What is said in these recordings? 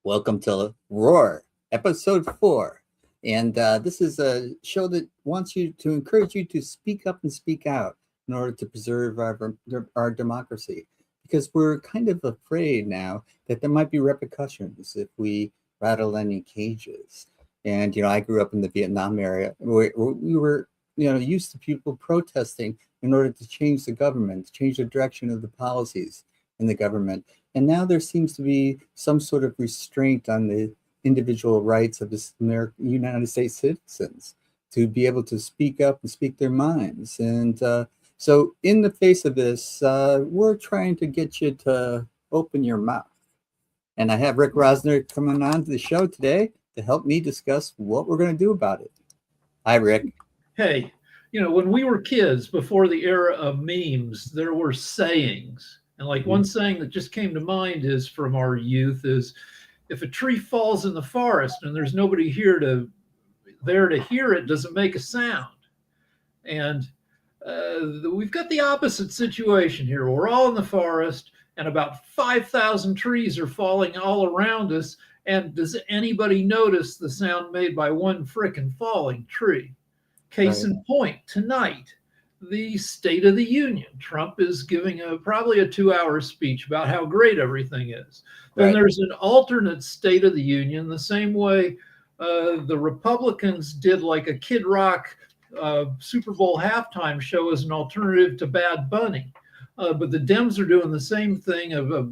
Welcome to Roar, episode 4. And this is a show that wants you to encourage you to speak up and speak out in order to preserve our democracy. Because we're kind of afraid now that there might be repercussions if we rattle any cages. And, I grew up in the Vietnam area where we were, used to people protesting in order to change the government, to change the direction of the policies in the government. And now there seems to be some sort of restraint on the individual rights of the United States citizens to be able to speak up and speak their minds. And so in the face of this, we're trying to get you to open your mouth. And I have Rick Rosner coming on to the show today to help me discuss what we're going to do about it. Hi, Rick. Hey, when we were kids before the era of memes, there were sayings. And like one saying that just came to mind is from our youth is, if a tree falls in the forest and there's nobody there to hear it, does it make a sound? And we've got the opposite situation here. We're all in the forest and about 5,000 trees are falling all around us. And does anybody notice the sound made by one frickin' falling tree? Case in point, tonight, the State of the Union. Trump is giving probably a 2-hour speech about how great everything is. Then there's an alternate State of the Union, the same way the Republicans did like a Kid Rock Super Bowl halftime show as an alternative to Bad Bunny. But the Dems are doing the same thing of a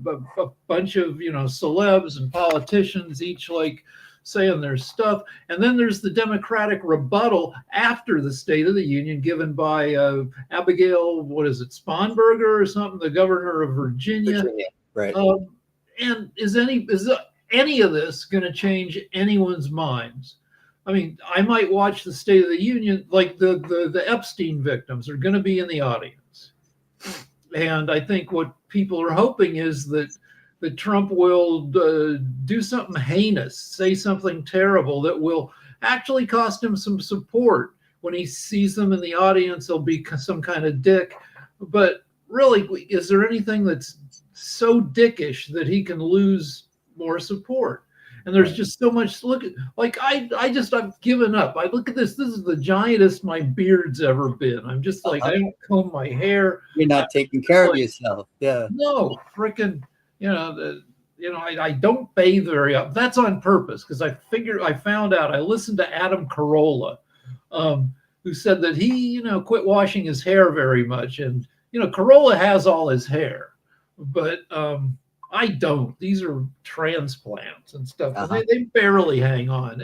bunch of, celebs and politicians, each like saying their stuff. And then there's the Democratic rebuttal after the State of the Union given by Abigail, Sponberger or something, the governor of Virginia. Right. And is any of this going to change anyone's minds? I mean, I might watch the State of the Union, like the Epstein victims are going to be in the audience. And I think what people are hoping is that Trump will do something heinous, say something terrible that will actually cost him some support. When he sees them in the audience, he'll be some kind of dick. But really, is there anything that's so dickish that he can lose more support? And there's just so much. I've given up. I look at this. This is the giantest my beard's ever been. I'm just like, I don't comb my hair. You're not taking care of yourself. Yeah. No, frickin'. I don't bathe very often. That's on purpose because I found out. I listened to Adam Carolla, who said that he, quit washing his hair very much. And, Carolla has all his hair, but I don't. These are transplants and stuff. And they barely hang on.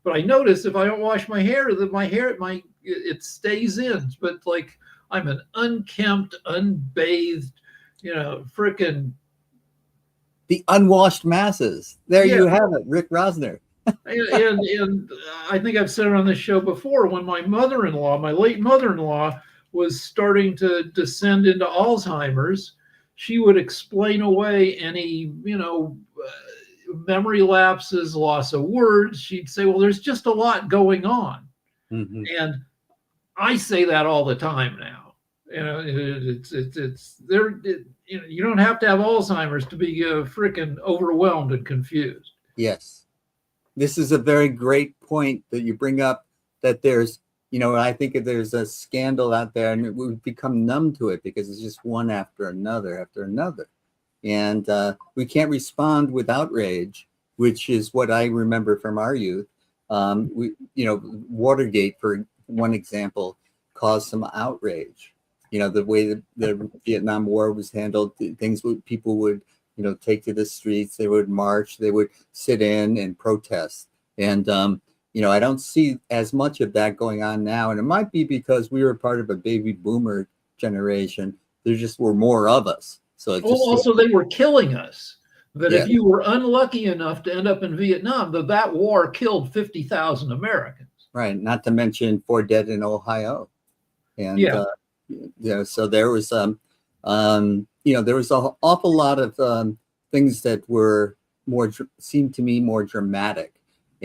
But I notice if I don't wash my hair, that it stays in. But like I'm an unkempt, unbathed, frickin'. The unwashed masses. There you have it, Rick Rosner. and I think I've said it on this show before, when my late mother-in-law, was starting to descend into Alzheimer's, she would explain away any, memory lapses, loss of words. She'd say, well, there's just a lot going on. Mm-hmm. And I say that all the time now. It's there. You don't have to have Alzheimer's to be freaking overwhelmed and confused. Yes. This is a very great point that you bring up, that there's, I think there's a scandal out there and we've become numb to it because it's just one after another. And we can't respond with outrage, which is what I remember from our youth. Watergate, for one example, caused some outrage. The way the Vietnam War was handled, people would, take to the streets, they would march, they would sit in and protest. And, I don't see as much of that going on now. And it might be because we were part of a baby boomer generation. There just were more of us. So also they were killing us. That if you were unlucky enough to end up in Vietnam, that war killed 50,000 Americans. Right. Not to mention 4 dead in Ohio. And, so there was, there was an awful lot of things that seemed to me more dramatic.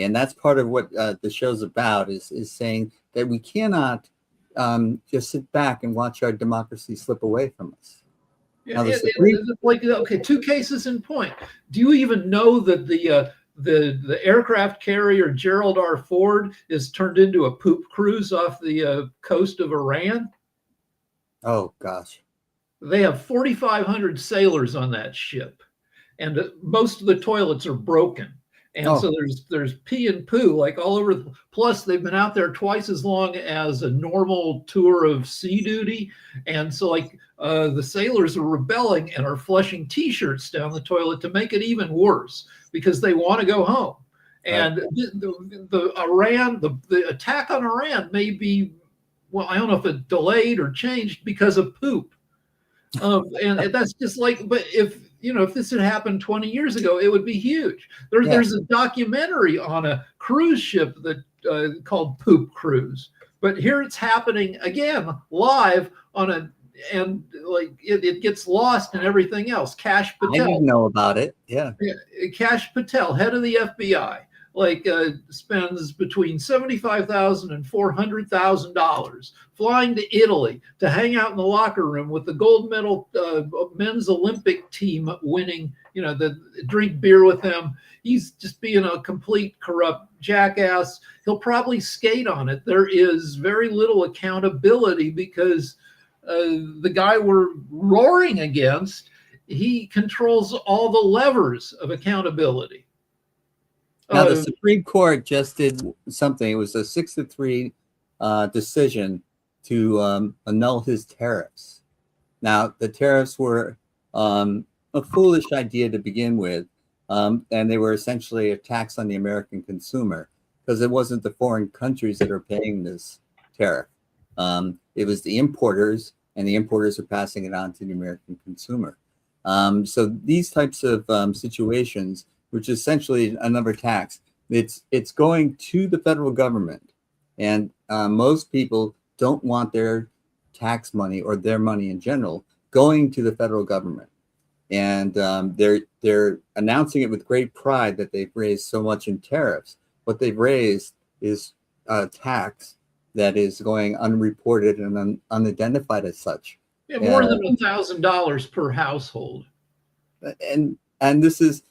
And that's part of what the show's about, is saying that we cannot just sit back and watch our democracy slip away from us. Yeah, Now the Supreme like okay, two cases in point. Do you even know that the aircraft carrier Gerald R. Ford is turned into a poop cruise off the coast of Iran? Oh gosh. They have 4,500 sailors on that ship, and most of the toilets are broken. And Oh, so there's pee and poo like all over. Plus, they've been out there twice as long as a normal tour of sea duty, and so like the sailors are rebelling and are flushing T-shirts down the toilet to make it even worse because they want to go home. right. And the attack on Iran may be, well, I don't know if it delayed or changed because of poop. And that's just like, but if this had happened 20 years ago, it would be huge. Yeah. There's a documentary on a cruise ship that called Poop Cruise, but here it's happening again live on and like it gets lost and everything else. Cash I Patel, didn't know about it. Yeah. Cash Patel, head of the FBI, spends between $75,000 and $400,000 flying to Italy to hang out in the locker room with the gold medal men's Olympic team winning, the drink beer with them. He's just being a complete corrupt jackass. He'll probably skate on it. There is very little accountability because the guy we're roaring against, he controls all the levers of accountability. Now the Supreme Court just did something. It was a 6-3 decision to annul his tariffs. Now the tariffs were a foolish idea to begin with, and they were essentially a tax on the American consumer because it wasn't the foreign countries that are paying this tariff. It was the importers, and the importers are passing it on to the American consumer. So these types of situations, which is essentially another tax, it's going to the federal government, and most people don't want their tax money or their money in general going to the federal government, and they're announcing it with great pride that they've raised so much in tariffs. What they've raised is a tax that is going unreported and unidentified as such. Yeah, more than $1,000 per household. And this is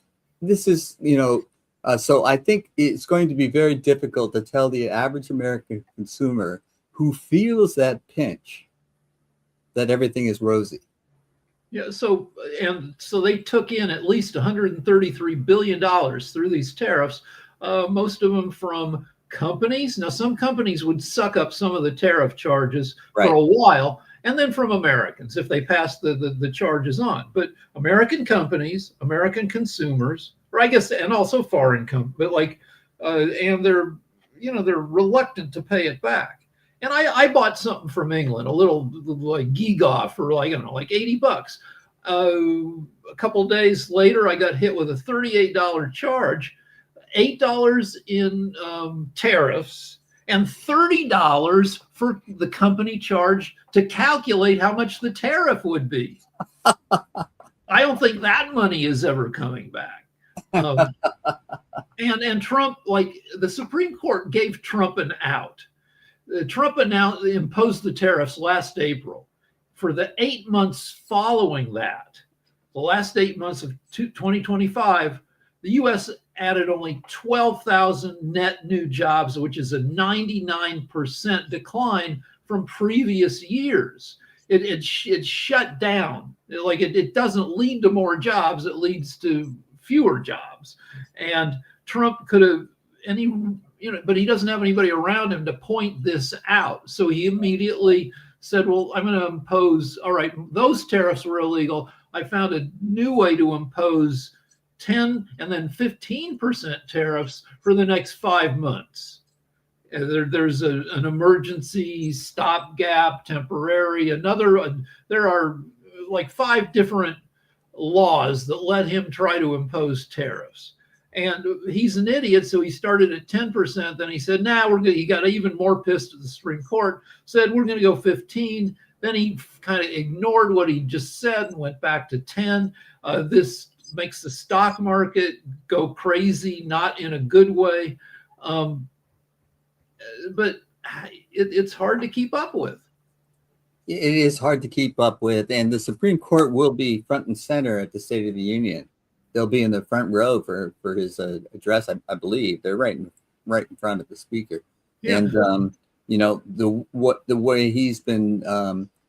so I think it's going to be very difficult to tell the average American consumer who feels that pinch that everything is rosy. Yeah, so they took in at least $133 billion through these tariffs, most of them from companies. Now, some companies would suck up some of the tariff charges for a while, and then from Americans if they pass the charges on. But American companies, American consumers, or I guess, and also foreign companies, but and they're reluctant to pay it back. And I bought something from England, a little like Giga for like $80. A couple of days later, I got hit with a $38 charge, $8 in tariffs, and $30 for the company charge to calculate how much the tariff would be. I don't think that money is ever coming back. And Trump, like the Supreme Court gave Trump an out. Trump imposed the tariffs last April. For the 8 months following that, the last 8 months of 2025, the U.S. added only 12,000 net new jobs, which is a 99% decline from previous years. It shut down. It doesn't lead to more jobs. It leads to fewer jobs. And Trump could have but he doesn't have anybody around him to point this out. So he immediately said, well, I'm going to impose, all right, those tariffs were illegal. I found a new way to impose 10 and then 15% tariffs for the next 5 months. There's an emergency stopgap, temporary, there are like 5 different laws that let him try to impose tariffs. And he's an idiot, so he started at 10%. Then he said, he got even more pissed at the Supreme Court, said, we're going to go 15. Then he kind of ignored what he just said and went back to 10. This makes the stock market go crazy, not in a good way. But it's hard to keep up with. It is hard to keep up with, and the Supreme Court will be front and center at the State of the Union. They'll be in the front row for his address. I believe they're right in front of the speaker. Yeah. And the way he's been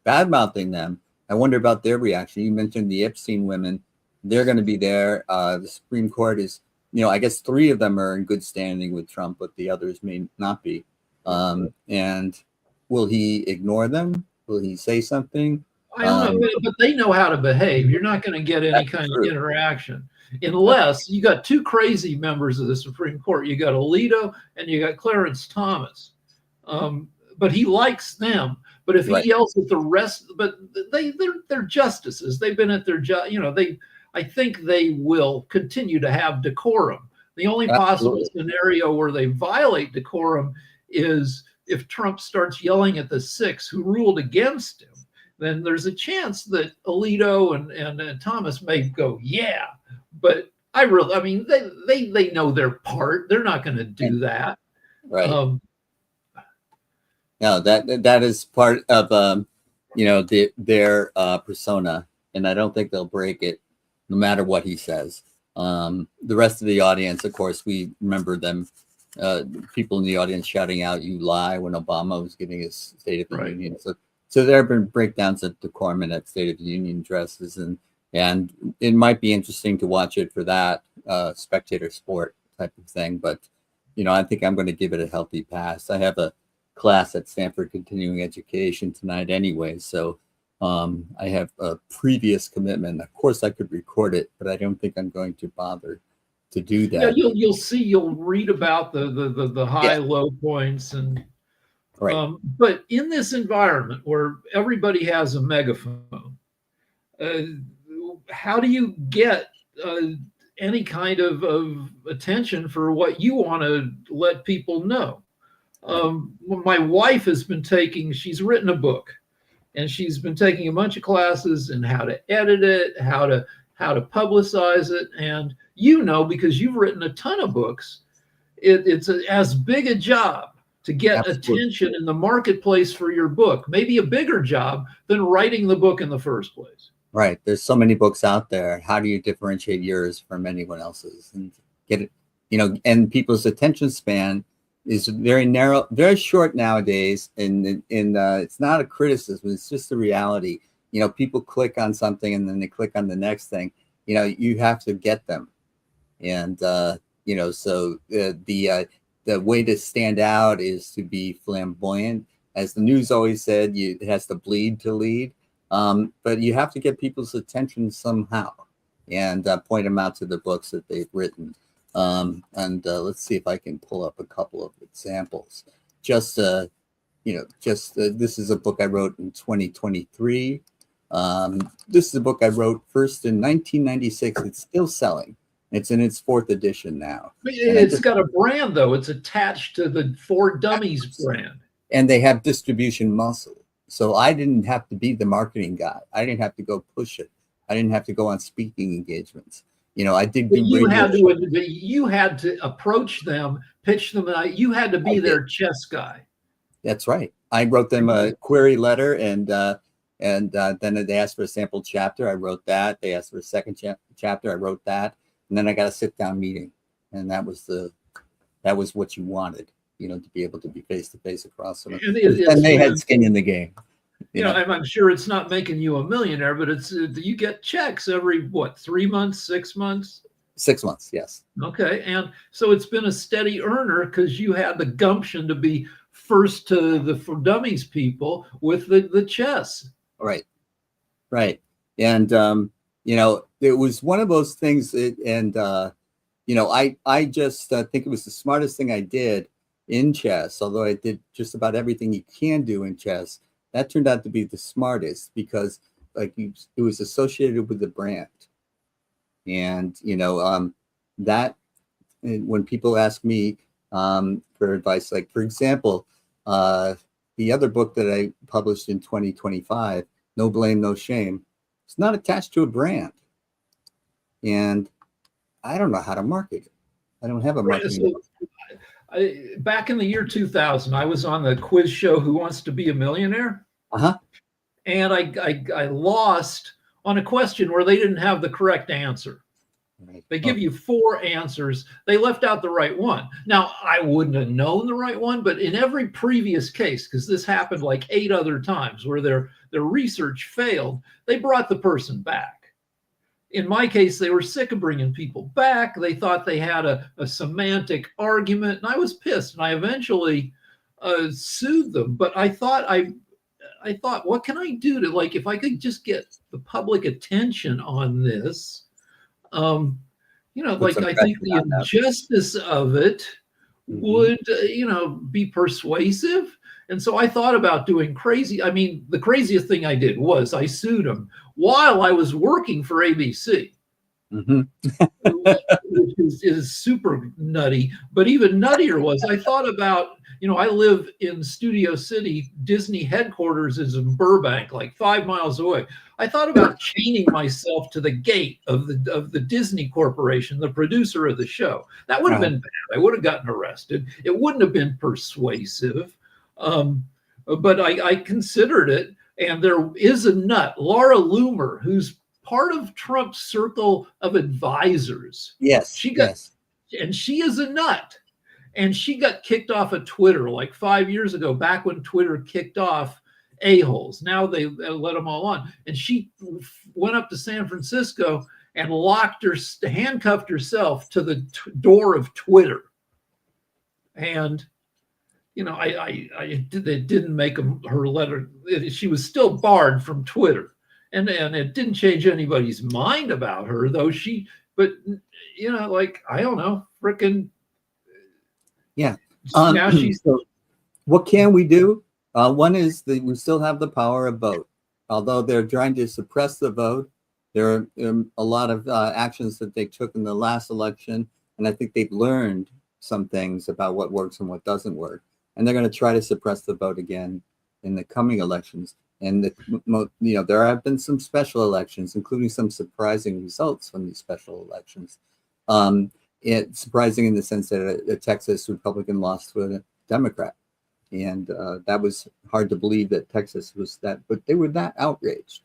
bad mouthing them. I wonder about their reaction. You mentioned the Epstein women; they're going to be there. The Supreme Court is, I guess 3 of them are in good standing with Trump, but the others may not be. And will he ignore them? Will he say something? I don't know, but they know how to behave. You're not going to get any kind of interaction unless you got 2 crazy members of the Supreme Court. You got Alito and you got Clarence Thomas. But he likes them. But if he yells at the rest, but they're justices. They've been at their job. I think they will continue to have decorum. The only possible scenario where they violate decorum is if Trump starts yelling at the 6 who ruled against him. Then there's a chance that Alito and Thomas may go, yeah. But they know their part. They're not going to do that. Right. No, that is part of their persona, and I don't think they'll break it, no matter what he says. The rest of the audience, of course, we remember them. People in the audience shouting out "You lie" when Obama was giving his State of the Union. So there have been breakdowns of decorum in that State of the Union addresses, and it might be interesting to watch it for that spectator sport type of thing. But I think I'm going to give it a healthy pass. I have a class at Stanford Continuing Education tonight anyway, so I have a previous commitment. Of course, I could record it, but I don't think I'm going to bother to do that. Yeah, you'll read about the high low points and. Right. But in this environment where everybody has a megaphone, how do you get any kind of attention for what you want to let people know? My wife has been she's written a book, and she's been taking a bunch of classes in how to edit it, how to publicize it. And because you've written a ton of books, it's as big a job to get attention in the marketplace for your book, maybe a bigger job than writing the book in the first place. Right. There's so many books out there. How do you differentiate yours from anyone else's and get it? And people's attention span is very narrow, very short nowadays. And it's not a criticism. It's just a reality. People click on something and then they click on the next thing. You have to get them. And, so the way to stand out is to be flamboyant. As the news always said, it has to bleed to lead. But you have to get people's attention somehow and point them out to the books that they've written. Let's see if I can pull up a couple of examples. This is a book I wrote in 2023. This is a book I wrote first in 1996. It's still selling. It's in its 4th edition now. It's got a brand, though. It's attached to the For Dummies brand. And they have distribution muscle. So I didn't have to be the marketing guy. I didn't have to go push it. I didn't have to go on speaking engagements. I did. You had to approach them, pitch them. You had to be their chess guy. That's right. I wrote them a query letter, and then they asked for a sample chapter. I wrote that. They asked for a second chapter. I wrote that. And then I got a sit-down meeting, and that was what you wanted, to be able to be face-to-face across them. And they had skin in the game. I'm sure it's not making you a millionaire, but it's you get checks every 3 months, 6 months? 6 months, yes. Okay, and so it's been a steady earner because you had the gumption to be first to the For Dummies people with the chess. Right. And it was one of those things, I just think it was the smartest thing I did in chess, although I did just about everything you can do in chess. That turned out to be the smartest because it was associated with the brand. And, that when people ask me for advice, like, for example, the other book that I published in 2025, No Blame, No Shame, it's not attached to a brand. And I don't know how to market it. I don't have a marketing. Back in the year 2000, I was on the quiz show Who Wants to Be a Millionaire? Uh-huh. and I lost on a question where they didn't have the correct answer. Right. They give you 4 answers. They left out the right one. Now, I wouldn't have known the right one, but in every previous case, because this happened like 8 other times where their research failed, they brought the person back. In my case, they were sick of bringing people back. They thought they had a semantic argument, and I was pissed. And I eventually sued them. But I thought, what can I do to, like, if I could just get the public attention on this, Put some I think pressure the on them. injustice of it would, be persuasive. And so I thought about doing crazy. I mean, the craziest thing I did was I sued him while I was working for ABC, which is super nutty. But even nuttier was I thought about, I live in Studio City. Disney headquarters is in Burbank, like 5 miles away. I thought about chaining myself to the gate of the Disney Corporation, the producer of the show. That would have been bad. I would have gotten arrested. It wouldn't have been persuasive. But I considered it. And there is a nut, Laura Loomer, who's part of Trump's circle of advisors. Yes. And she is a nut. And she got kicked off of Twitter like 5 years ago, back when Twitter kicked off a-holes. Now they let them all on. And she went up to San Francisco and handcuffed herself to the door of Twitter. And it didn't make her letter. She was still barred from Twitter, and it didn't change anybody's mind about her, though. I don't know, frickin'. Yeah. Now she's. So what can we do? One is that we still have the power of vote, although they're trying to suppress the vote. There are a lot of actions that they took in the last election, and I think they've learned some things about what works and what doesn't work. And they're going to try to suppress the vote again in the coming elections. And there have been some special elections, including some surprising results from these special elections. It's surprising in the sense that a Texas Republican lost to a Democrat, and that was hard to believe that Texas was that. But they were that outraged,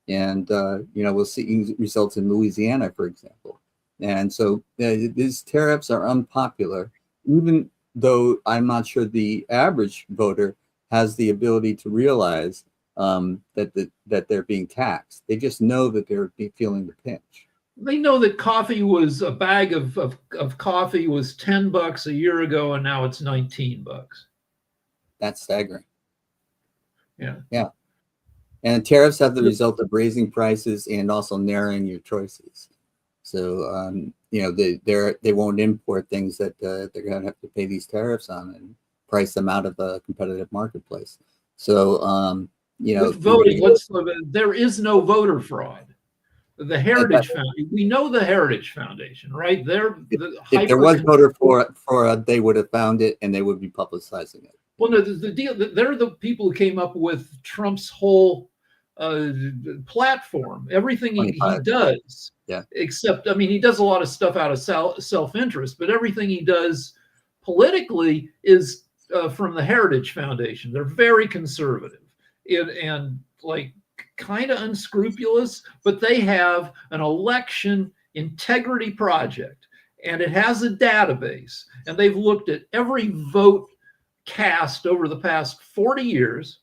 and we'll see results in Louisiana, for example. And so these tariffs are unpopular, even though I'm not sure the average voter has the ability to realize that they're being taxed. They just know that they're feeling the pinch. They know that a bag of coffee was $10 a year ago, and now it's $19. That's staggering. Yeah. And tariffs have the result of raising prices and also narrowing your choices. So, they won't import things that they're going to have to pay these tariffs on and price them out of the competitive marketplace. So, with voting, there is no voter fraud. The Heritage Foundation, we know the Heritage Foundation, right? If there was voter fraud, they would have found it and they would be publicizing it. Well, no, the deal, they're the people who came up with Trump's whole platform, everything he does. Yeah. Except, he does a lot of stuff out of self-interest, but everything he does politically is from the Heritage Foundation. They're very conservative and kind of unscrupulous, but they have an election integrity project, and it has a database, and they've looked at every vote cast over the past 40 years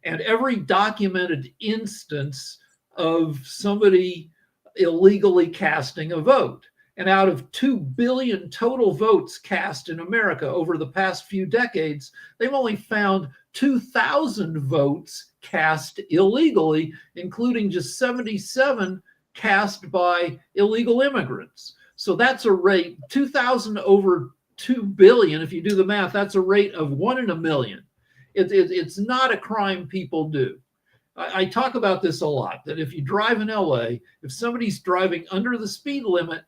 and every documented instance of somebody illegally casting a vote. And out of 2 billion total votes cast in America over the past few decades, they've only found 2,000 votes cast illegally, including just 77 cast by illegal immigrants. So that's a rate, 2,000 over 2 billion. If you do the math, that's a rate of 1 in a million. It's not a crime people do. I talk about this a lot, that if you drive in LA, if somebody's driving under the speed limit,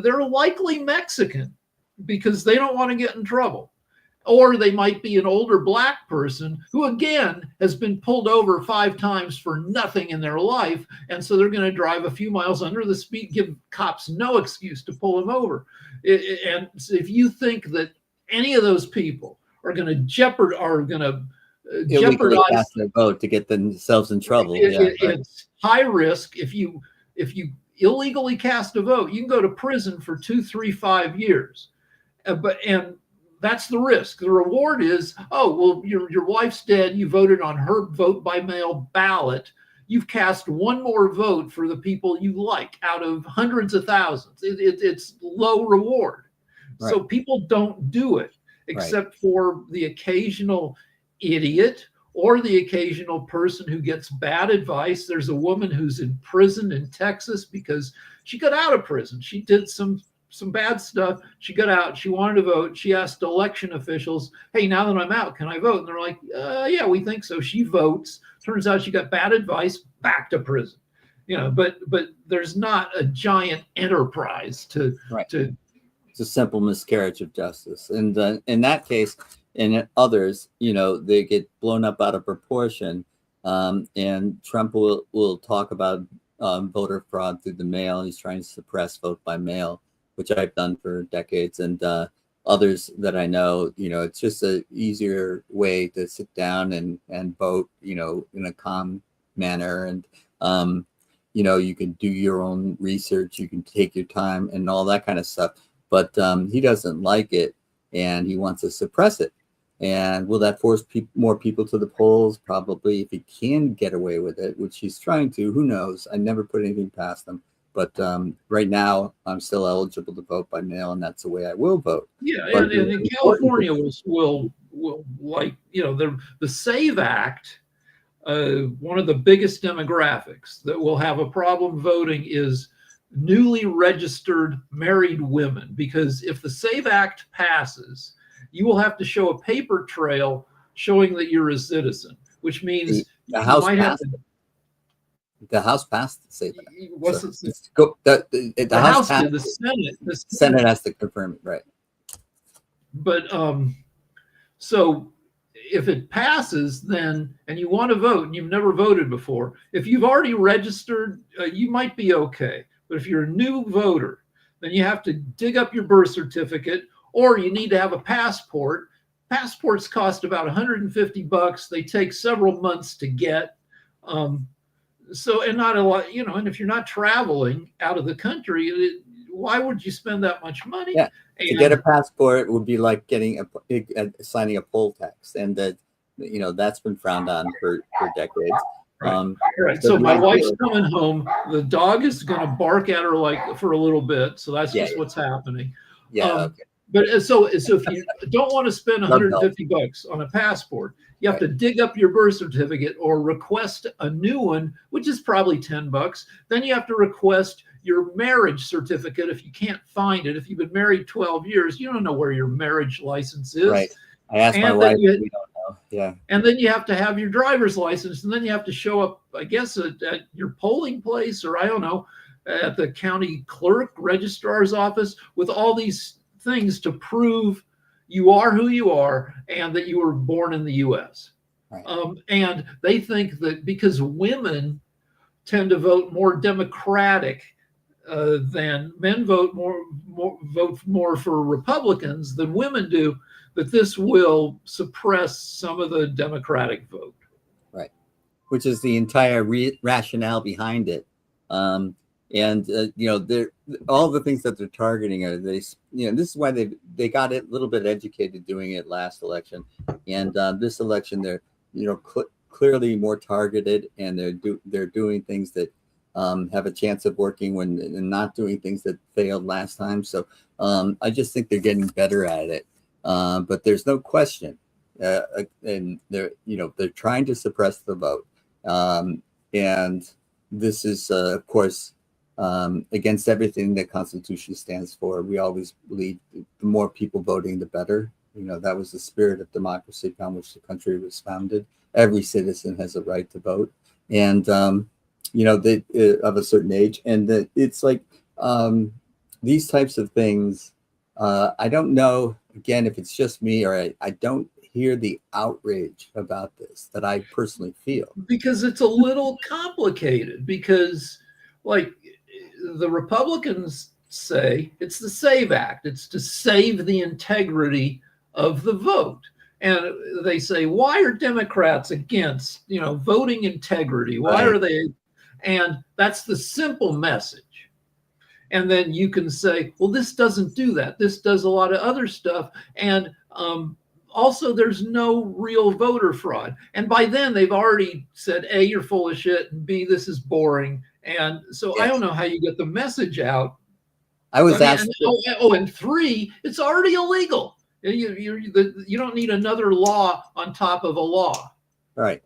they're likely Mexican because they don't want to get in trouble. Or they might be an older black person who, again, has been pulled over 5 times for nothing in their life. And so they're going to drive a few miles under the speed, give cops no excuse to pull them over. And if you think that any of those people are going to illegally jeopardize. cast their vote to get themselves in trouble. It's high risk. If you illegally cast a vote, you can go to prison for 2, 3, 5 years. And that's the risk. The reward is, oh, well, your wife's dead. You voted on her vote by mail ballot. You've cast one more vote for the people you like out of hundreds of thousands. It's low reward. Right. So people don't do it, except for the occasional idiot or the occasional person who gets bad advice. There's a woman who's in prison in Texas because she got out of prison. She did some bad stuff. She got out. She wanted to vote. She asked election officials, hey, now that I'm out, can I vote? And they're like, yeah, we think so. She votes. Turns out she got bad advice, back to prison. But there's not a giant enterprise to It's a simple miscarriage of justice. And in that case, and in others, they get blown up out of proportion. And Trump will talk about voter fraud through the mail. He's trying to suppress vote by mail, which I've done for decades. And others that I know, it's just an easier way to sit down and vote, in a calm manner. And, you can do your own research, you can take your time and all that kind of stuff. But he doesn't like it, and he wants to suppress it. And will that force more people to the polls? Probably, if he can get away with it, which he's trying to. Who knows? I never put anything past him. But right now, I'm still eligible to vote by mail, and that's the way I will vote. Yeah, and in California will like, the SAVE Act, one of the biggest demographics that will have a problem voting is newly registered married women, because if the SAVE Act passes, you will have to show a paper trail showing that you're a citizen, which means the House passed. The House passed the SAVE Act. The House passed. The Senate has to confirm it, right? But so if it passes, then, and you want to vote and you've never voted before, if you've already registered, you might be okay. But if you're a new voter, then you have to dig up your birth certificate, or you need to have a passport. Passports cost about $150. They take several months to get. So, and not a lot, and if you're not traveling out of the country, why would you spend that much money? Yeah. To get a passport would be like getting signing a poll tax, and that's been frowned on for decades. Right. So my wife's coming home. The dog is going to bark at her for a little bit. So that's just what's happening. Yeah. Okay. But so if you don't want to spend $150 on a passport, you have to dig up your birth certificate or request a new one, which is probably $10. Then you have to request your marriage certificate if you can't find it. If you've been married 12 years, you don't know where your marriage license is. Right. I asked my wife, we don't know. Yeah. And then you have to have your driver's license, and then you have to show up, I guess, at your polling place, or I don't know, at the county clerk registrar's office with all these things to prove you are who you are and that you were born in the U.S. Right. And they think that because women tend to vote more Democratic than men vote more for Republicans than women do, that this will suppress some of the Democratic vote. Right, which is the entire rationale behind it. All the things that they're targeting are this is why they got it a little bit educated doing it last election, and this election they're clearly more targeted, and they're doing things that have a chance of working when and not doing things that failed last time. So I just think they're getting better at it. But there's no question, and they're trying to suppress the vote, and this is of course against everything that Constitution stands for. We always believe the more people voting, the better. That was the spirit of democracy upon which the country was founded. Every citizen has a right to vote, and they of a certain age, and that it's like these types of things. I don't know, again, if it's just me or I don't hear the outrage about this that I personally feel. Because it's a little complicated, because like the Republicans say it's the SAVE Act. It's to save the integrity of the vote. and they say, why are Democrats against, voting integrity? Why Right. are they? And that's the simple message. And then you can say, well, this doesn't do that. This does a lot of other stuff. And also, there's no real voter fraud. And by then, they've already said, A, you're full of shit, and B, this is boring. And so I Yes. don't know how you get the message out. I was asked. And 3, it's already illegal. You don't need another law on top of a law. Right.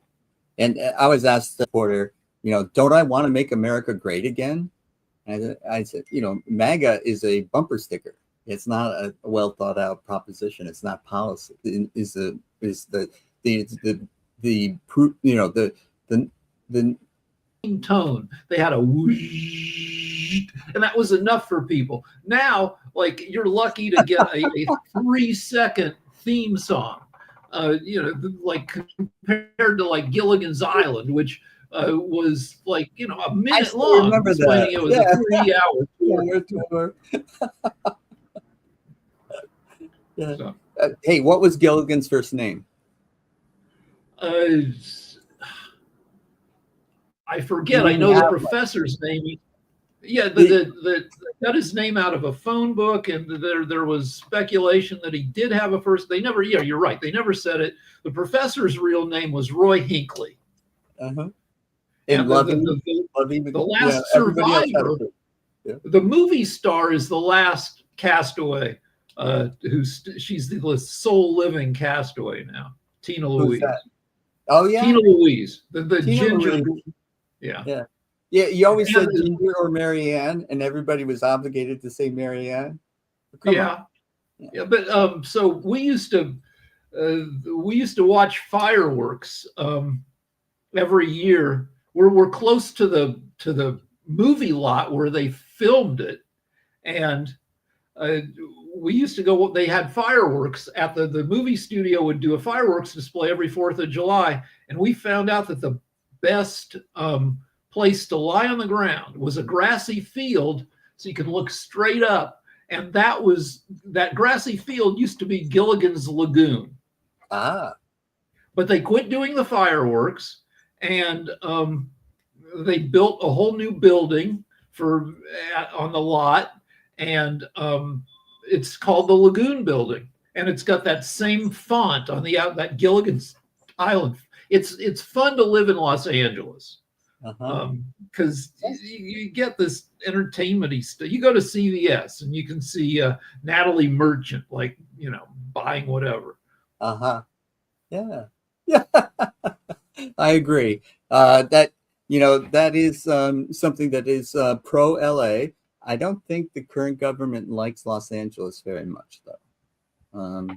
And I was asked the reporter, don't I want to make America great again? And I said, MAGA is a bumper sticker. It's not a well thought out proposition. It's not policy. Is the tone. They had a whoosh, and that was enough for people. Now, like, you're lucky to get a 3-second theme song. Like compared to like Gilligan's Island, which was like a minute long. Remember explaining that. It was a 3-hour tour. Yeah. So, hey, what was Gilligan's first name? I forget. I know the professor's name. Yeah, the got his name out of a phone book, and there was speculation that he did have a first. They never. Yeah, you're right. They never said it. The professor's real name was Roy Hinckley. And the last survivor, the movie star, is the last castaway. She's the sole living castaway now. Tina Louise. Oh yeah, Tina Louise, the ginger. Louise. Yeah. You always said Ginger or Marianne, and everybody was obligated to say Marianne. Yeah, but so we used to watch fireworks every year. We're close to the movie lot where they filmed it, and we used to go. They had fireworks at the movie studio. Would do a fireworks display every 4th of July, and we found out that the best place to lie on the ground was a grassy field, so you could look straight up. And that grassy field used to be Gilligan's Lagoon. But they quit doing the fireworks, and they built a whole new building on the lot, and it's called the Lagoon Building, and it's got that same font on that Gilligan's Island. It's fun to live in Los Angeles. Because you get this entertainment-y stuff. You go to CVS and you can see Natalie Merchant, buying whatever. Yeah. I agree. That is something that is pro LA. I don't think the current government likes Los Angeles very much, though.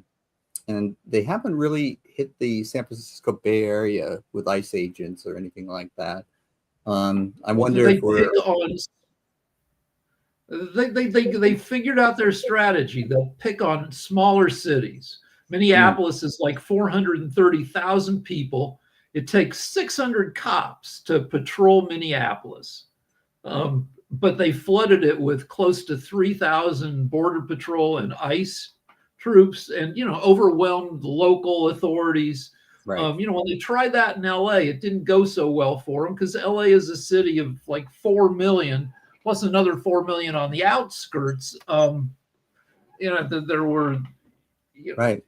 And they haven't really hit the San Francisco Bay Area with ICE agents or anything like that. I wonder if they figured out their strategy. They'll pick on smaller cities. Minneapolis is like 430,000 people. It takes 600 cops to patrol Minneapolis. But they flooded it with close to 3,000 Border Patrol and ICE troops, and overwhelmed local authorities. Right. When they tried that in LA, it didn't go so well for them, because LA is a city of like 4 million, plus another 4 million on the outskirts. There were, right.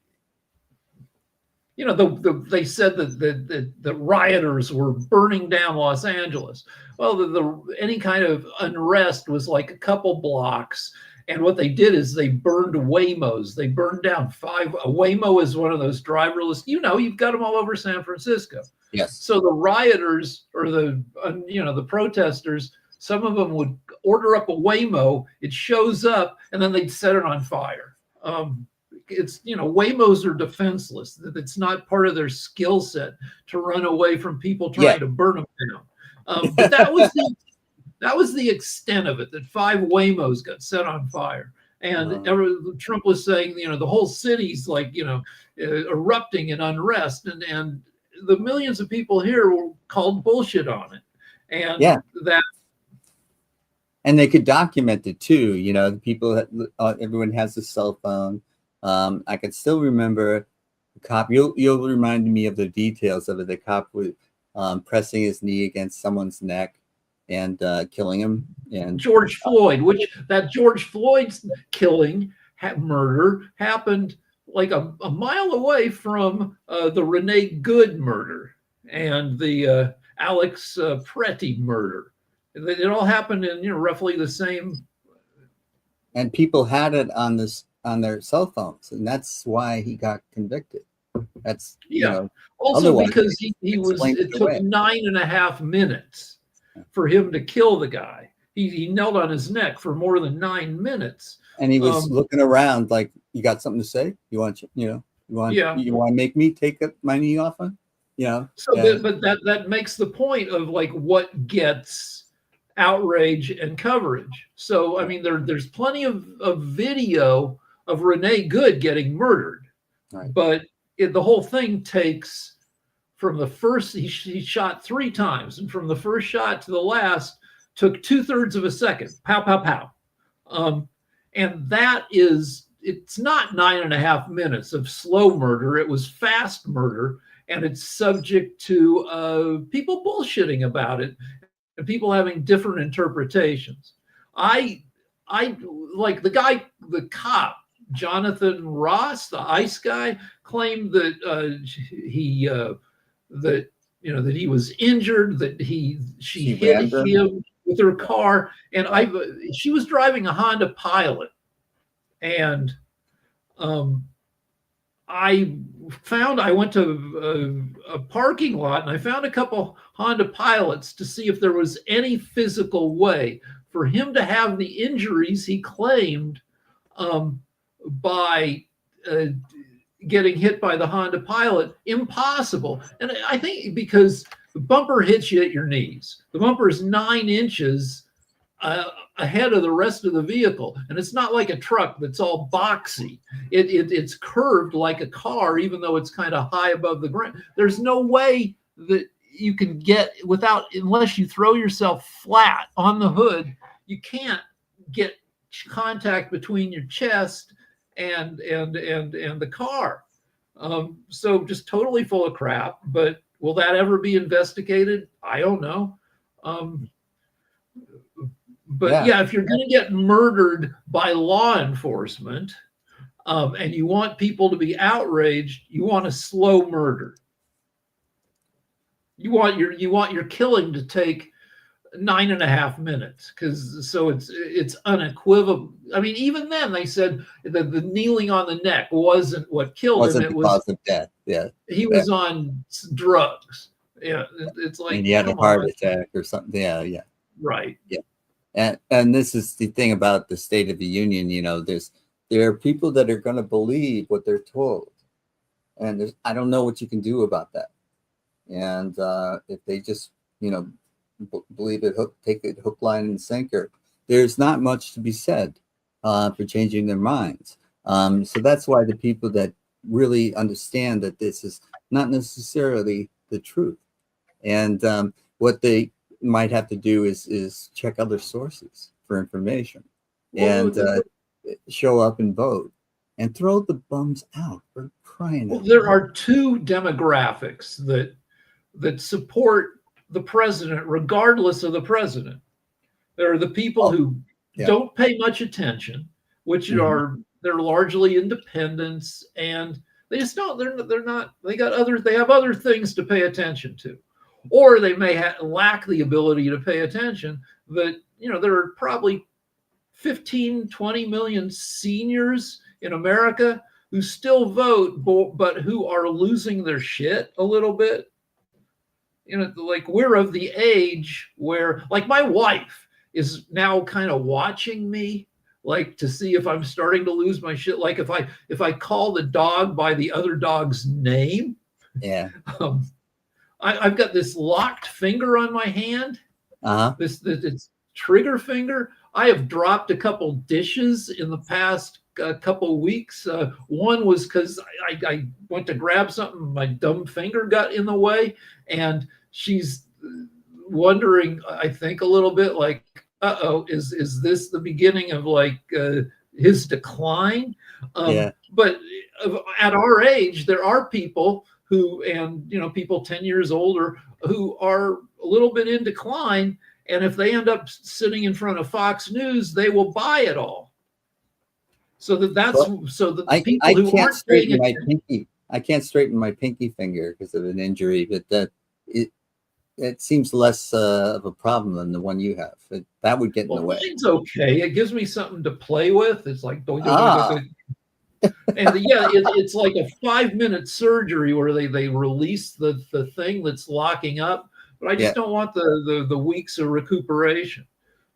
They said that the rioters were burning down Los Angeles. Well, any kind of unrest was like a couple blocks. And what they did is they burned Waymos. They burned down 5. A Waymo is one of those driverless. You've got them all over San Francisco. Yes. So the rioters, or the protesters, some of them would order up a Waymo. It shows up, and then they'd set it on fire. Waymos are defenseless. It's not part of their skill set to run away from people trying to burn them down. But that was the extent of it, that 5 Waymos got set on fire. And Trump was saying, the whole city's erupting in unrest. And the millions of people here were called bullshit on it. And and they could document it too. The people, everyone has a cell phone. I can still remember a cop, you'll remind me of the details of it. The cop was pressing his knee against someone's neck and killing him. And George Floyd, which that George Floyd's killing, murder happened like a mile away from the Renee Good murder and the Alex Pretty murder. It all happened in roughly the same. And people had it on their cell phones, and that's why he got convicted. That's Also because he was. It took 9.5 minutes for him to kill the guy. He knelt on his neck for more than 9 minutes. And he was looking around like, you got something to say? You want to make me take my knee off him? So, but that makes the point of like what gets outrage and coverage. So, I mean, there's plenty of video of Renee Good getting murdered, right. But the whole thing takes from the first, he shot 3 times, and from the first shot to the last took 2/3 of a second. Pow, pow, pow. And that is, it's not 9.5 minutes of slow murder. It was fast murder, and it's subject to people bullshitting about it and people having different interpretations. I like the cop, Jonathan Ross, the ICE guy, claimed that that he was injured, that she hit him with her car, and she was driving a Honda Pilot, and I went to a parking lot and I found a couple Honda Pilots to see if there was any physical way for him to have the injuries he claimed by getting hit by the Honda Pilot. Impossible. And I think because the bumper hits you at your knees. The bumper is 9 inches ahead of the rest of the vehicle, and it's not like a truck that's all boxy. It's curved like a car, even though it's kind of high above the ground. There's no way that you can get unless you throw yourself flat on the hood. You can't get contact between your chest and the car. So just totally full of crap. But will that ever be investigated? I don't know. But if you're going to get murdered by law enforcement, and you want people to be outraged, you want a slow murder. You want your killing to take 9.5 minutes, so it's unequivocal. I mean, even then they said that the kneeling on the neck wasn't what killed him. It was cause of death. Yeah, he was on drugs. Yeah, it's like, and he had a heart attack or something. Yeah, right. Yeah. And this is the thing about the State of the Union. There are people that are going to believe what they're told, and I don't know what you can do about that. And if they just believe it, take it hook, line, and sinker, there's not much to be said for changing their minds. So that's why the people that really understand that this is not necessarily the truth, and what they might have to do is check other sources for information, and show up and vote and throw the bums out for crying out. There are 2 demographics that support the president regardless of the president. There are the people who don't pay much attention, which they're largely independents, and they just don't, they're not, they have other things to pay attention to. Or they may lack the ability to pay attention. But there are probably 15, 20 million seniors in America who still vote, but who are losing their shit a little bit. Like we're of the age where, like, my wife is now kind of watching me, like, to see if I'm starting to lose my shit. Like if I call the dog by the other dog's name. Yeah. I've got this locked finger on my hand. This trigger finger. I have dropped a couple dishes in the past couple weeks. One was because I went to grab something, my dumb finger got in the way, and she's wondering, I think, a little bit like, is this the beginning of like his decline? But at our age, there are people who, and people 10 years older who are a little bit in decline. And if they end up sitting in front of Fox News, they will buy it all. So the people who aren't paying attention. I can't straighten my pinky finger because of an injury, but it seems less of a problem than the one you have. That would get in the way. Mine's okay. It gives me something to play with. It's like and it's like a 5-minute surgery where they release the thing that's locking up. But I just don't want the weeks of recuperation.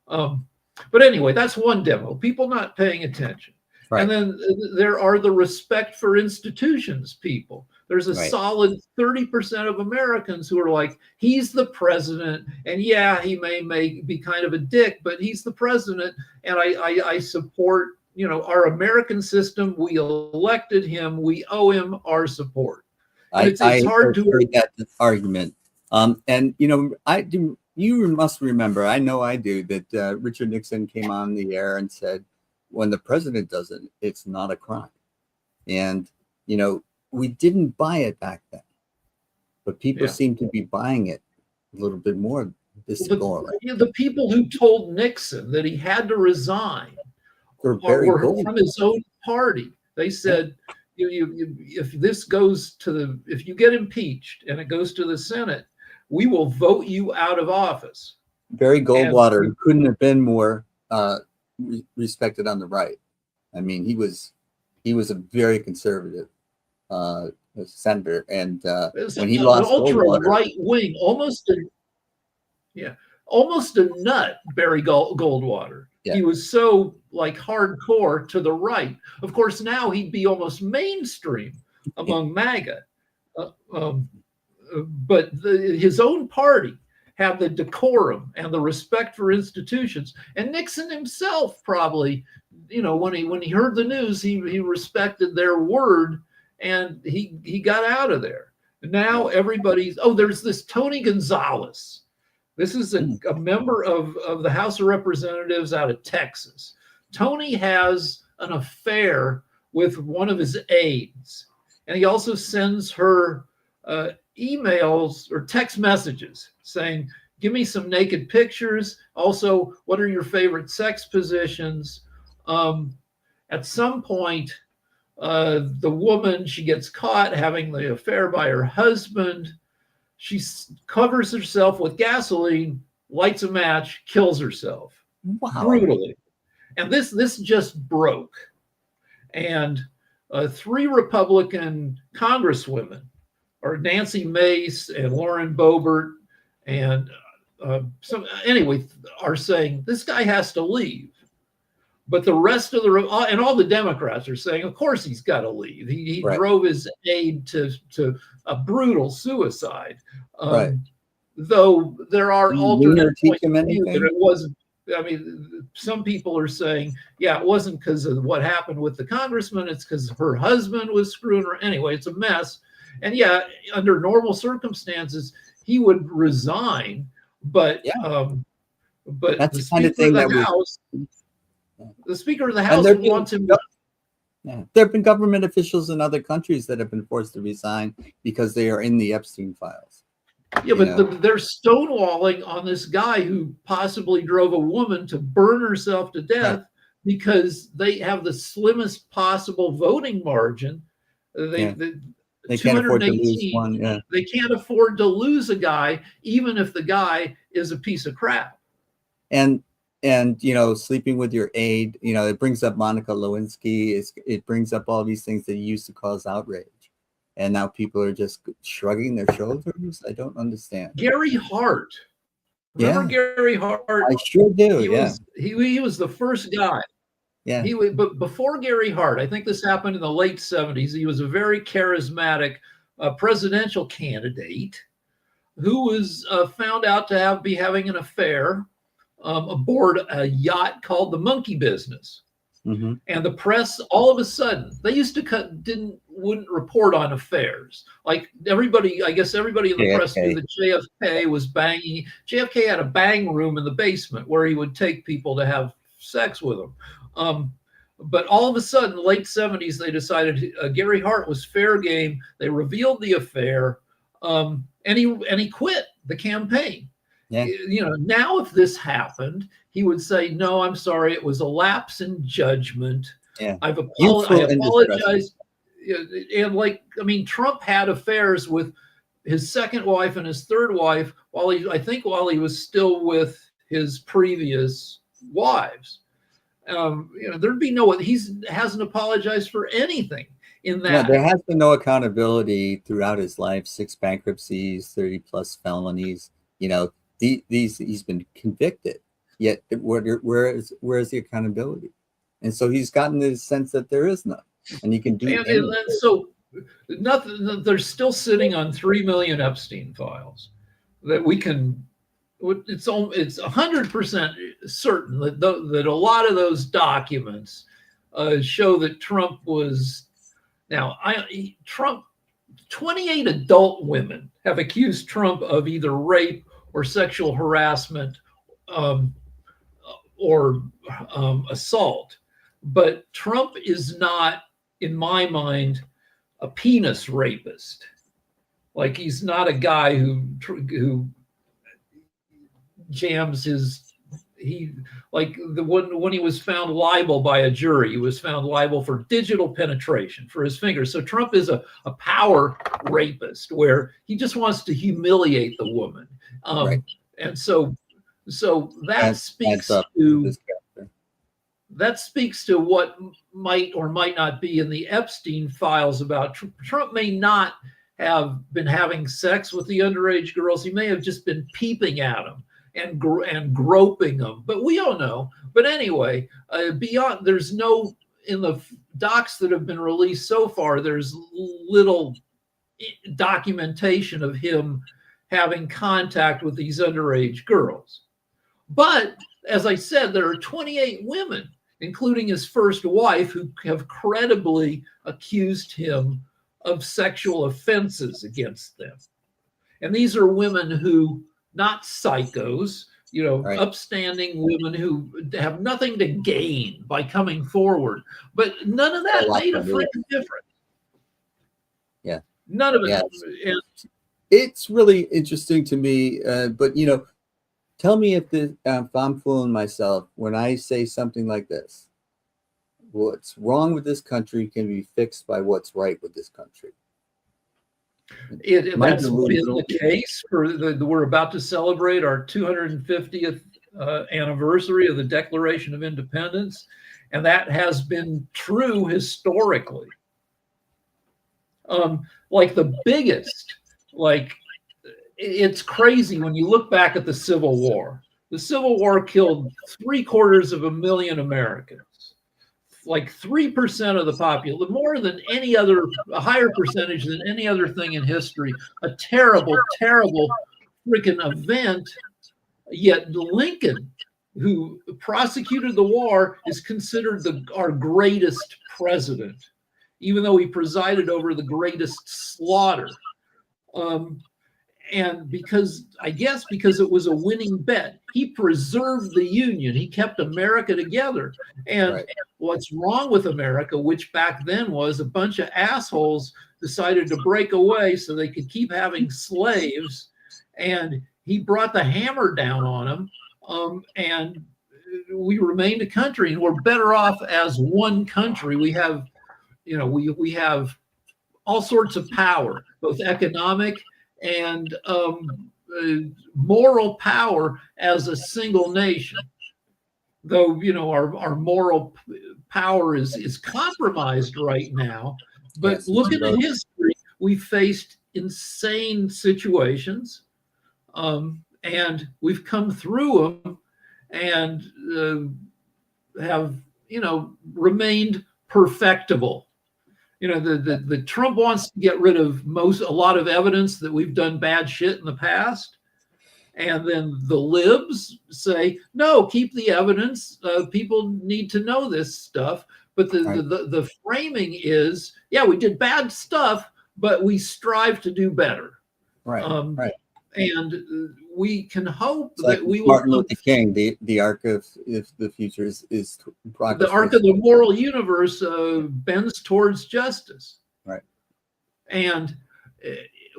But anyway, that's one demo. People not paying attention. Right. And then there are the respect for institutions people. There's a solid 30% of Americans who are like, he's the president. And yeah, he may be kind of a dick, but he's the president. And I support, our American system. We elected him. We owe him our support. It's hard to hear that argument. And you must remember, I know I do, that Richard Nixon came on the air and said, when the president does it, it's not a crime. And, we didn't buy it back then, but people seem to be buying it a little bit more this go around. The people who told Nixon that he had to resign were from his own party. They said, if this goes if you get impeached and it goes to the Senate, we will vote you out of office. Barry Goldwater couldn't have been more respected on the right. I mean, he was a very conservative senator, and when he lost ultra right wing, almost a nut, Barry Goldwater. Yeah. He was so like hardcore to the right. Of course, now he'd be almost mainstream among MAGA, but his own party have the decorum and the respect for institutions. And Nixon himself probably, when he heard the news, he respected their word and he got out of there. Now there's this Tony Gonzalez. This is a member of the House of Representatives out of Texas. Tony has an affair with one of his aides, and he also sends her emails or text messages saying, give me some naked pictures. Also, what are your favorite sex positions? At some point, the woman, she gets caught having the affair by her husband. She covers herself with gasoline, lights a match, kills herself. Wow. Brutally. And this just broke. And 3 Republican congresswomen, or Nancy Mace and Lauren Boebert, and are saying this guy has to leave. But the rest of and all the Democrats are saying, of course he's got to leave. He drove his aide to a brutal suicide. Though there are alternate points of view that it wasn't. I mean, some people are saying, it wasn't because of what happened with the congressman. It's because her husband was screwing her. Anyway, it's a mess. And under normal circumstances, he would resign. But that's the kind of thing that the Speaker of the House wants him. There have been government officials in other countries that have been forced to resign because they are in the Epstein files. Yeah, but they're stonewalling on this guy who possibly drove a woman to burn herself to death because they have the slimmest possible voting margin. They can't afford to lose one. Yeah. They can't afford to lose a guy, even if the guy is a piece of crap. And sleeping with your aide, it brings up Monica Lewinsky. It brings up all these things that used to cause outrage. And now people are just shrugging their shoulders. I don't understand. Gary Hart. Remember Gary Hart? I sure do. He was the first guy. Yeah. But before Gary Hart, I think this happened in the late 70s. He was a very charismatic presidential candidate who was found out to be having an affair aboard a yacht called the Monkey Business. Mm-hmm. And the press, all of a sudden, they used to wouldn't report on affairs. Like everybody, I guess everybody in the press knew that JFK was banging. JFK had a bang room in the basement where he would take people to have sex with them. But all of a sudden, late 70s, they decided Gary Hart was fair game. They revealed the affair, and he quit the campaign. Yeah. You know, now if this happened, he would say, "No, I'm sorry, it was a lapse in judgment. Yeah. I Youthful and apologize." And like, I mean, Trump had affairs with his second wife and his third wife while he was still with his previous wives. You know, there'd be no, he hasn't apologized for anything in that. Yeah, there has been no accountability throughout his life. 6 bankruptcies, 30 plus felonies. You know, these he's been convicted. Yet, where is the accountability? And so he's gotten the sense that there is none, and he can do. And so nothing. They're still sitting on 3 million Epstein files that we can. It's 100% certain that a lot of those documents show that Trump was. Now, Trump, 28 adult women have accused Trump of either rape or sexual harassment or assault. But Trump is not, in my mind, a penis rapist. Like, he's not a guy who jams when he was found liable by a jury, he was found liable for digital penetration for his fingers. So Trump is a power rapist where he just wants to humiliate the woman. Right. And so that speaks to what might or might not be in the Epstein files about Trump. May not have been having sex with the underage girls. He may have just been peeping at them and groping them, but we don't know. But anyway, beyond, there's no, in the docs that have been released so far, there's little documentation of him having contact with these underage girls. But as I said, there are 28 women, including his first wife, who have credibly accused him of sexual offenses against them. And these are women who, not psychos, you know, right, upstanding women who have nothing to gain by coming forward. But none of that made a freaking difference. Yeah. None of it. Yeah. It's really interesting to me. But, you know, tell me if I'm fooling myself when I say something like this. What's wrong with this country can be fixed by what's right with this country. That's been the case we're about to celebrate our 250th anniversary of the Declaration of Independence, and that has been true historically. Like the biggest, like, it's crazy when you look back at the Civil War. The Civil War killed 750,000 Americans. Like 3% of the population, more than any other, a higher percentage than any other thing in history. A terrible, terrible freaking event. Yet Lincoln, who prosecuted the war, is considered our greatest president, even though he presided over the greatest slaughter. And because it was a winning bet, he preserved the Union. He kept America together. And right. What's wrong with America, which back then was a bunch of assholes decided to break away so they could keep having slaves. And he brought the hammer down on them. And we remained a country, and we're better off as one country. We have, you know, we have all sorts of power, both economic and moral power as a single nation. Though, you know, our moral power is compromised right now. But yes, look at the history. We faced insane situations, and we've come through them and have, you know, remained perfectible. You know, the Trump wants to get rid of a lot of evidence that we've done bad shit in the past. And then the libs say, no, keep the evidence. People need to know this stuff. But the framing is, yeah, we did bad stuff, but we strive to do better. Right. Right. And we can hope It's like that we will Martin Luther King, the arc of if the future is progress. the arc of the moral universe bends towards justice. Right. And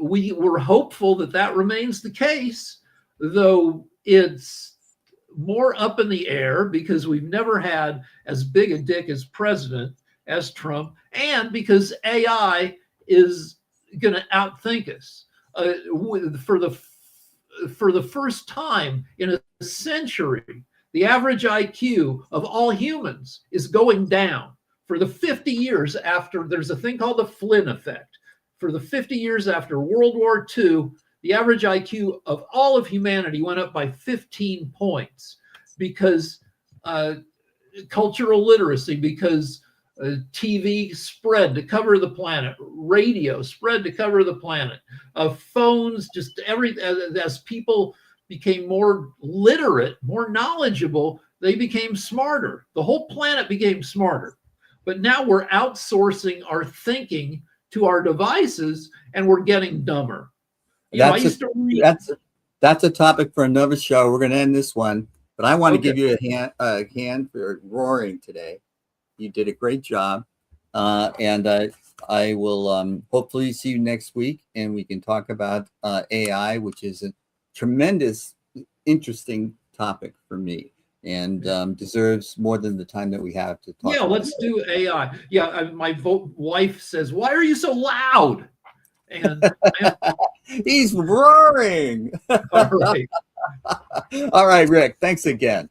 we were hopeful that that remains the case, though it's more up in the air because we've never had as big a dick as president as Trump, and because AI is going to outthink us. For the first time in a century, the average IQ of all humans is going down. For the 50 years after, there's a thing called the Flynn effect. For the 50 years after World War II, the average IQ of all of humanity went up by 15 points because cultural literacy, because TV spread to cover the planet, radio spread to cover the planet, phones, just as people became more literate, more knowledgeable, they became smarter. The whole planet became smarter. But now we're outsourcing our thinking to our devices, and we're getting dumber. That's a topic for another show. We're going to end this one, but I want to give you a hand for roaring today. You did a great job, and I will hopefully see you next week, and we can talk about AI, which is a tremendous, interesting topic for me, and deserves more than the time that we have to talk. Yeah, let's do AI. Yeah, my wife says, "Why are you so loud?" And he's roaring. All right. All right, Rick. Thanks again.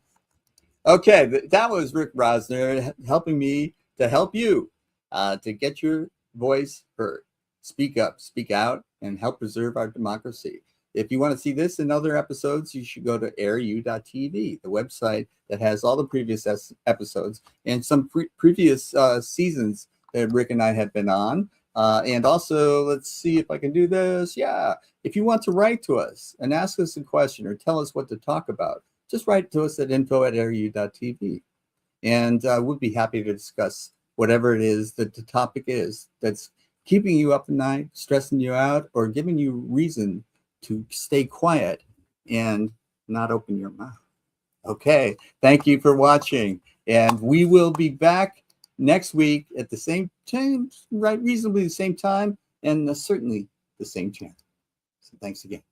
Okay, that was Rick Rosner helping me to help you to get your voice heard. Speak up, speak out, and help preserve our democracy. If you want to see this and other episodes, you should go to airu.tv, the website that has all the previous episodes and some previous seasons that Rick and I have been on. And also, let's see if I can do this. Yeah, if you want to write to us and ask us a question or tell us what to talk about, just write to us at info@airu.tv. And we'll be happy to discuss whatever it is that the topic is that's keeping you up at night, stressing you out, or giving you reason to stay quiet and not open your mouth. Okay, thank you for watching. And we will be back next week at the same time, right? Reasonably the same time, and certainly the same channel. So thanks again.